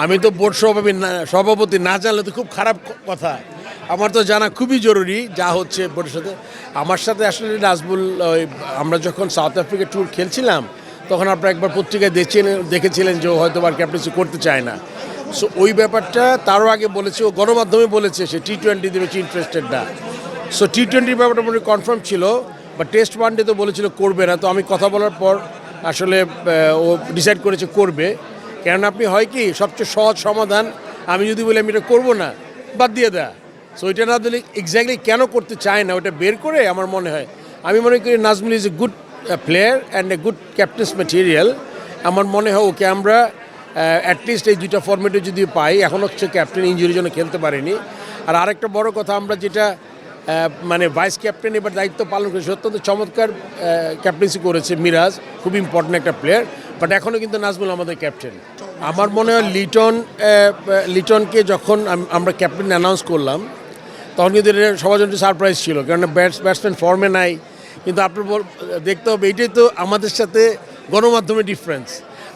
আমি তো বোর্ড সভাপতি না জানলে তো খুব খারাপ কথা। আমার তো জানা খুবই জরুরি যা হচ্ছে বোর্ডের সাথে। আমার সাথে আসলে নাজমুল আমরা যখন সাউথ আফ্রিকা ট্যুর খেলছিলাম তখন আপনারা একবার পত্রিকায় দেখেছিলেন যে ও হয়তো আর ক্যাপ্টেন্সি করতে চায় না। সো ওই ব্যাপারটা তারও আগে বলেছে, ও গণমাধ্যমে বলেছে সে টি-20 বেশি ইন্টারেস্টেড না। সো টি-20 ব্যাপারটা মোটামুটি কনফার্ম ছিল, বা টেস্ট ওয়ানডে তো বলেছিল করবে না। তো আমি কথা বলার পর আসলে ও ডিসাইড করেছে করবে। কেননা আপনি হয় কি সবচেয়ে সহজ সমাধান, আমি যদি বলি আমি এটা করবো না, বাদ দিয়ে দেয়া। সো ওইটা না দিলে এক্স্যাক্টলি কেন করতে চায় না ওটা বের করে আমার মনে হয়, আমি মনে করি Nazmul is a good player and a good captain's material. আমার মনে হয় ওকে আমরা অ্যাটলিস্ট এই দুইটা ফর্মেটে যদি পাই, এখন হচ্ছে ক্যাপ্টেন ইনজুরির জন্য খেলতে পারেনি। আর আরেকটা বড় কথা, আমরা যেটা মানে ভাইস ক্যাপ্টেন এবার দায়িত্ব পালন করেছে, অত্যন্ত চমৎকার ক্যাপ্টেন্সি করেছে মিরাজ, খুব ইম্পর্টেন্ট একটা প্লেয়ার। বাট এখনও কিন্তু নাজমুল আমাদের ক্যাপ্টেন। আমার মনে হয় লিটনকে যখন আমরা ক্যাপ্টেন অ্যানাউন্স করলাম তখন কিন্তু এটা সবার জন্য সারপ্রাইজ ছিল, কারণ ব্যাটসম্যান ফর্মে নাই। কিন্তু আপনার দেখতে হবে, এইটাই তো আমাদের সাথে গণমাধ্যমের ডিফারেন্স।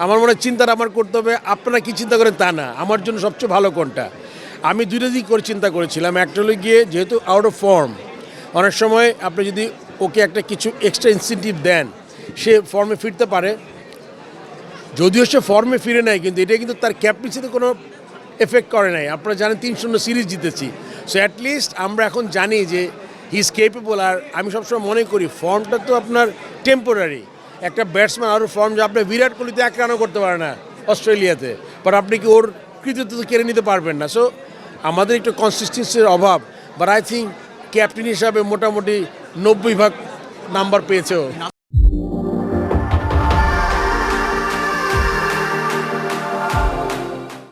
আমার মনে হয় চিন্তাটা আমার করতে হবে, আপনারা কী চিন্তা করেন তা না, আমার জন্য সবচেয়ে ভালো কোনটা। আমি দুইটা দিক করে চিন্তা করেছিলাম। একটা হলো গিয়ে যেহেতু আউট অফ ফর্ম, অনেক সময় আপনি যদি ওকে একটা কিছু এক্সট্রা ইনসেন্টিভ দেন সে ফর্মে ফিরতে পারে। যদিও সে ফর্মে ফিরে নেয়, কিন্তু এটা কিন্তু তার ক্যাপ্টেন্সিতে কোনো এফেক্ট করে নাই। আপনারা জানেন 3-0 সিরিজ জিতেছি। সো অ্যাটলিস্ট আমরা এখন জানি যে হি ইজ কেপেবল। আর আমি সবসময় মনে করি ফর্মটা তো আপনার টেম্পোরারি। একটা ব্যাটসম্যান আরও ফর্ম, যে আপনার বিরাট কোহলিতে 1 রানও করতে পারে না অস্ট্রেলিয়াতে, বাট আপনি কি ওর কৃতিত্ব তো কেড়ে নিতে পারবেন না। সো আমাদের একটু কনসিস্টেন্সির অভাব, বাট আই থিঙ্ক ক্যাপ্টেন হিসাবে মোটামুটি 90 ভাগ নাম্বার পেয়েছে ও।